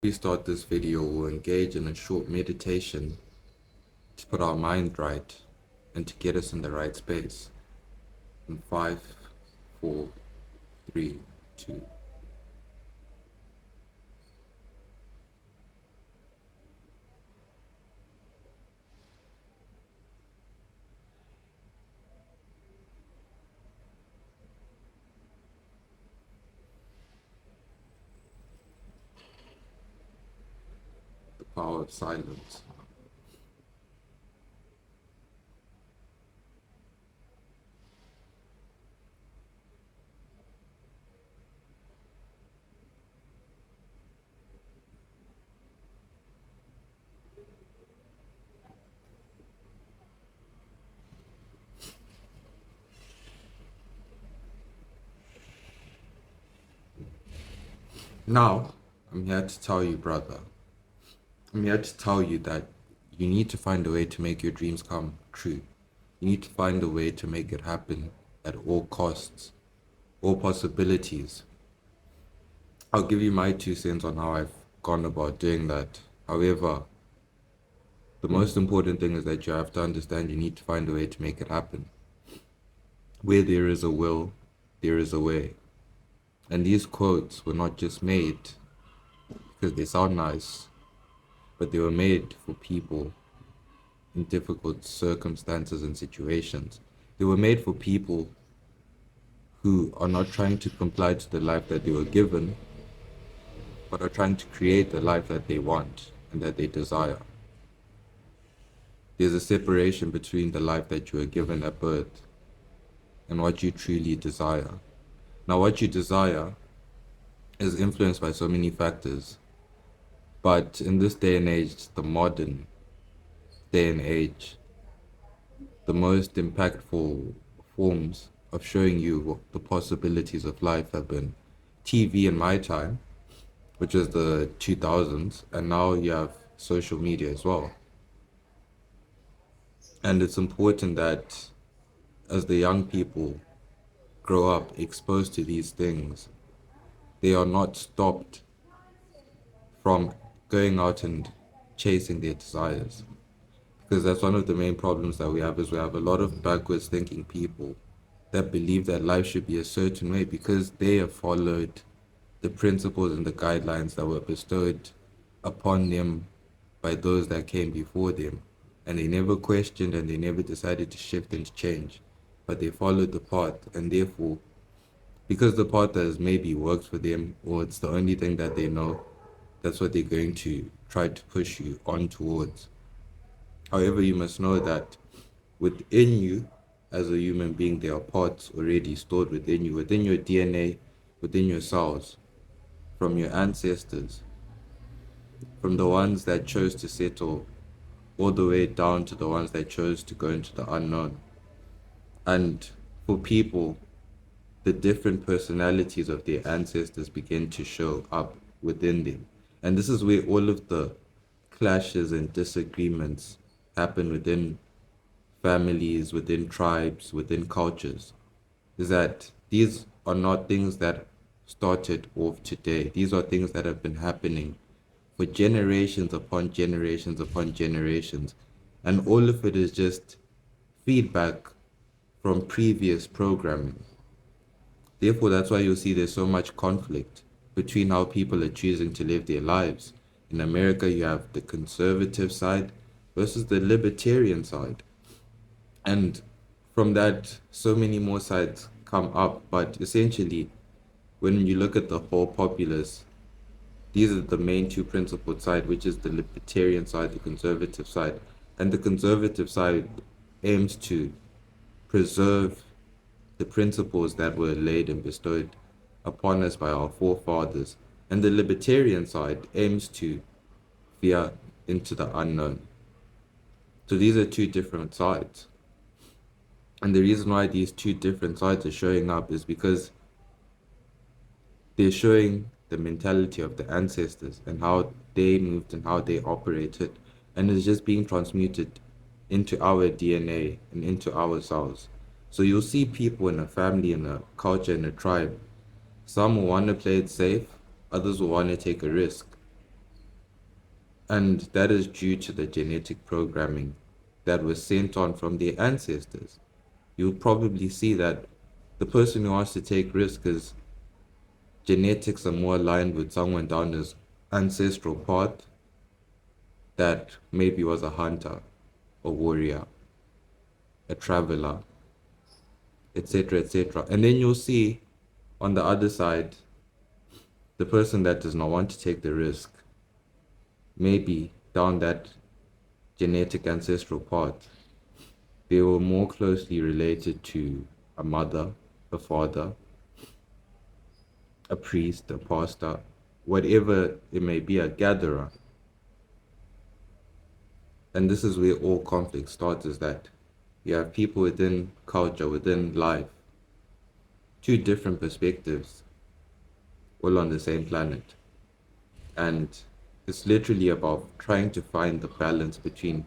We start this video, we'll engage in a short meditation to put our mind right and to get us in the right space. In 5, 4, 3, 2. The power of silence. Now, I'm here to tell you, brother. I'm here to tell you that you need to find a way to make your dreams come true. You need to find a way to make it happen at all costs, all possibilities. I'll give you my 2 cents on how I've gone about doing that. However, the most important thing is that you have to understand you need to find a way to make it happen. Where there is a will, there is a way. And these quotes were not just made because they sound nice, but they were made for people in difficult circumstances and situations. They were made for people who are not trying to comply to the life that they were given, but are trying to create the life that they want and that they desire. There's a separation between the life that you were given at birth and what you truly desire. Now, what you desire is influenced by so many factors, but in this day and age, the modern day and age, the most impactful forms of showing you what the possibilities of life have been TV in my time, which is the 2000s, and now you have social media as well. And it's important that as the young people grow up exposed to these things, they are not stopped from going out and chasing their desires. Because that's one of the main problems that we have, is we have a lot of backwards thinking people that believe that life should be a certain way because they have followed the principles and the guidelines that were bestowed upon them by those that came before them. And they never questioned and they never decided to shift and change, but they followed the path. And therefore, because the path has maybe worked for them or it's the only thing that they know, that's what they're going to try to push you on towards. However, you must know that within you, as a human being, there are parts already stored within you, within your DNA, within your cells, from your ancestors, from the ones that chose to settle all the way down to the ones that chose to go into the unknown. And for people, the different personalities of their ancestors begin to show up within them. And this is where all of the clashes and disagreements happen within families, within tribes, within cultures. Is that these are not things that started off today. These are things that have been happening for generations upon generations upon generations. And all of it is just feedback from previous programming. Therefore, that's why you'll see there's so much conflict between how people are choosing to live their lives. In America, you have the conservative side versus the libertarian side. And from that, so many more sides come up. But essentially, when you look at the whole populace, these are the main two principled side, which is the libertarian side, the conservative side. And the conservative side aims to preserve the principles that were laid and bestowed upon us by our forefathers. And the libertarian side aims to veer into the unknown. So these are two different sides. And the reason why these two different sides are showing up is because they're showing the mentality of the ancestors and how they moved and how they operated. And it's just being transmuted into our DNA and into our cells. So you'll see people in a family, in a culture, in a tribe. Some will want to play it safe, others will want to take a risk. And that is due to the genetic programming that was sent on from their ancestors. You'll probably see that the person who wants to take risks is genetics are more aligned with someone down his ancestral path that maybe was a hunter, a warrior, a traveler, etc., etc. And then you'll see on the other side the person that does not want to take the risk, maybe down that genetic ancestral path, they were more closely related to a mother, a father, a priest, a pastor, whatever it may be, a gatherer. And this is where all conflict starts, is that you have people within culture, within life, two different perspectives, all on the same planet. And it's literally about trying to find the balance between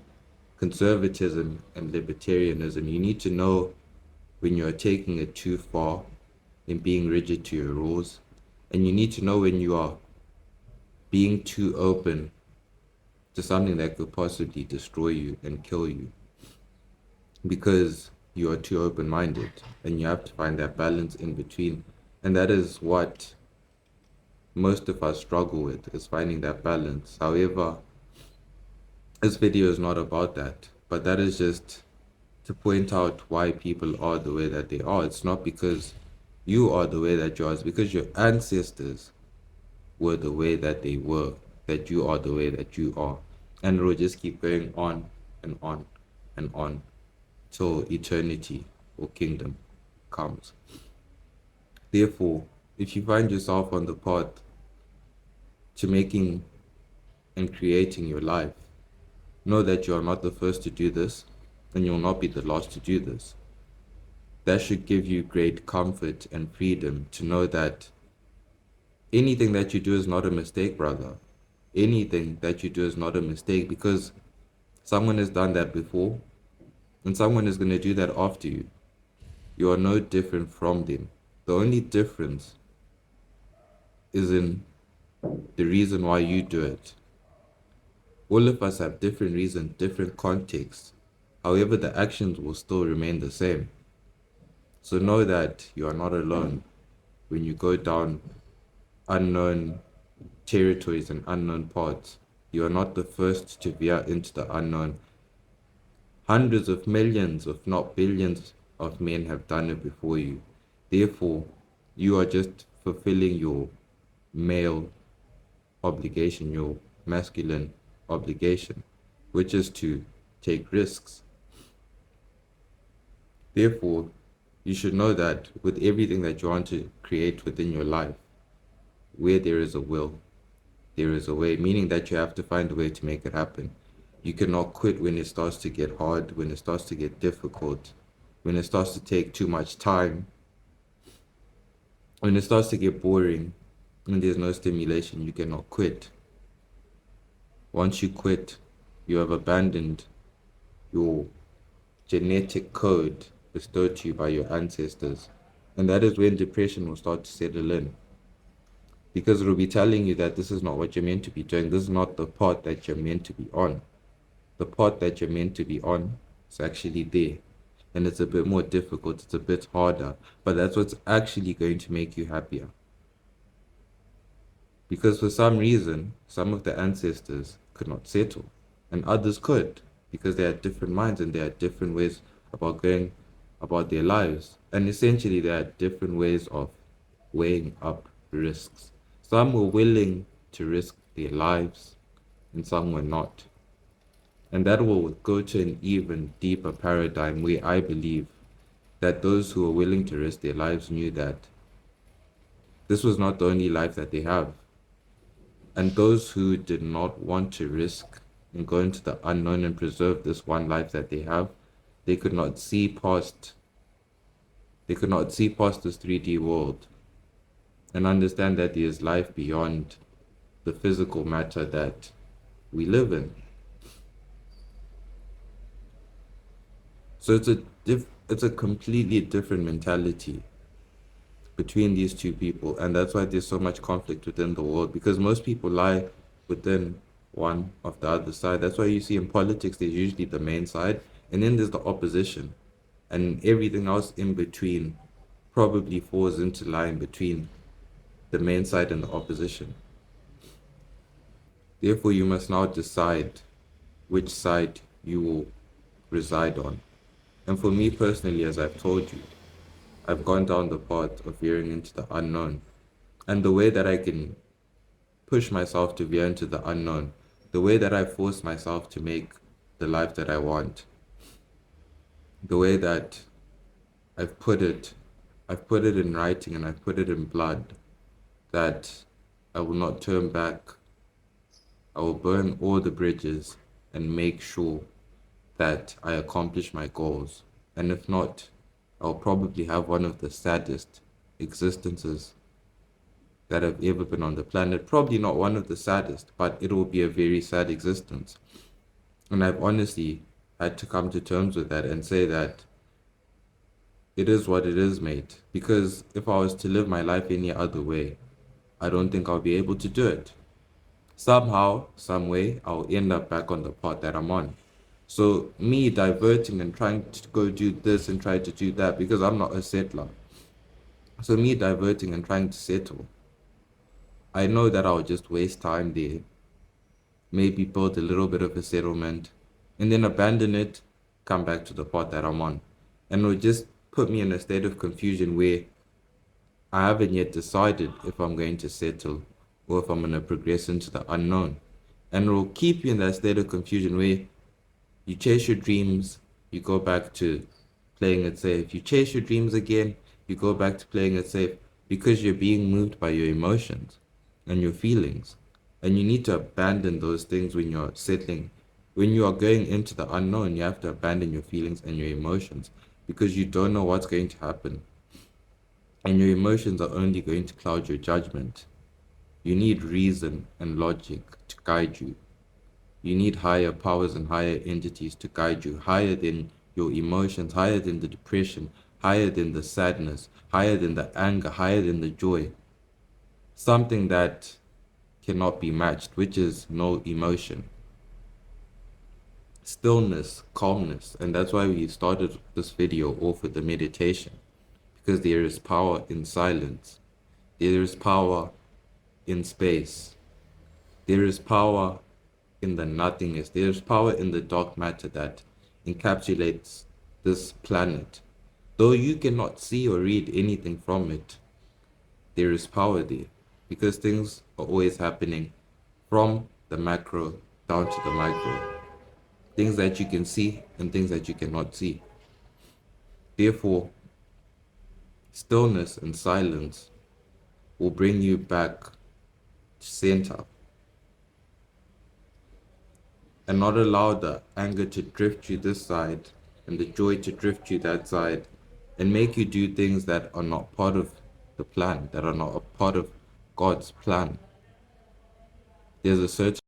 conservatism and libertarianism. You need to know when you're taking it too far in being rigid to your rules, and you need to know when you are being too open to something that could possibly destroy you and kill you because you are too open-minded, and you have to find that balance in between. And that is what most of us struggle with, is finding that balance. However, this video is not about that, but that is just to point out why people are the way that they are. It's not because you are the way that you are, it's because your ancestors were the way that they were, that you are the way that you are. And it will just keep going on and on and on till eternity or kingdom comes. Therefore, if you find yourself on the path to making and creating your life, know that you are not the first to do this, and you'll not be the last to do this. That should give you great comfort and freedom to know that anything that you do is not a mistake, brother. Anything that you do is not a mistake, because someone has done that before, and someone is going to do that after you. You are no different from them. The only difference is in the reason why you do it. All of us have different reasons, different contexts. However, the actions will still remain the same. So know that you are not alone when you go down unknown territories and unknown paths. You are not the first to veer into the unknown. Hundreds of millions, if not billions, of men have done it before you. Therefore, you are just fulfilling your male obligation, your masculine obligation, which is to take risks. Therefore, you should know that with everything that you want to create within your life, where there is a will, there is a way, meaning that you have to find a way to make it happen. You cannot quit when it starts to get hard, when it starts to get difficult, when it starts to take too much time, when it starts to get boring, and there's no stimulation. You cannot quit. Once you quit, you have abandoned your genetic code bestowed to you by your ancestors. And that is when depression will start to settle in. Because it will be telling you that this is not what you're meant to be doing. This is not the path that you're meant to be on. The path that you're meant to be on is actually there. And it's a bit more difficult, it's a bit harder. But that's what's actually going to make you happier. Because for some reason, some of the ancestors could not settle, and others could, because they had different minds and they had different ways about going about their lives. And essentially, they had different ways of weighing up risks. Some were willing to risk their lives, and some were not. And that will go to an even deeper paradigm where I believe that those who were willing to risk their lives knew that this was not the only life that they have. And those who did not want to risk and go into the unknown and preserve this one life that they have, they could not see past this 3D world and understand that there is life beyond the physical matter that we live in. So it's a completely different mentality between these two people, and that's why there's so much conflict within the world, because most people lie within one of the other side. That's why you see in politics, there's usually the main side, and then there's the opposition, and everything else in between probably falls into line between the main side and the opposition. Therefore, you must now decide which side you will reside on. And for me personally, as I've told you, I've gone down the path of veering into the unknown. And the way that I can push myself to veer into the unknown, the way that I force myself to make the life that I want, the way that I've put it, I've put it in writing and I've put it in blood that I will not turn back. I will burn all the bridges and make sure that I accomplish my goals. And if not, I'll probably have one of the saddest existences that have ever been on the planet. Probably not one of the saddest, but it will be a very sad existence. And I've honestly had to come to terms with that and say that it is what it is, mate. Because if I was to live my life any other way, I don't think I'll be able to do it. Somehow, some way, I'll end up back on the path that I'm on. So me diverting and trying to go do this and try to do that, because I'm not a settler. So me diverting and trying to settle, I know that I'll just waste time there, maybe build a little bit of a settlement, and then abandon it, come back to the path that I'm on. And it'll just put me in a state of confusion where I haven't yet decided if I'm going to settle or if I'm going to progress into the unknown. And it will keep you in that state of confusion where you chase your dreams, you go back to playing it safe. You chase your dreams again, you go back to playing it safe because you're being moved by your emotions and your feelings. And you need to abandon those things when you're settling. When you are going into the unknown, you have to abandon your feelings and your emotions because you don't know what's going to happen. And your emotions are only going to cloud your judgment. You need reason and logic to guide you. You need higher powers and higher entities to guide you, higher than your emotions, higher than the depression, higher than the sadness, higher than the anger, higher than the joy. Something that cannot be matched, which is no emotion. Stillness, calmness. And that's why we started this video off with the meditation. Because there is power in silence. There is power in space. There is power in the nothingness. There is power in the dark matter that encapsulates this planet. Though you cannot see or read anything from it, there is power there because things are always happening from the macro down to the micro. Things that you can see and things that you cannot see. Therefore, stillness and silence will bring you back to center and not allow the anger to drift you this side and the joy to drift you that side and make you do things that are not part of the plan, that are not a part of God's plan. There's a certain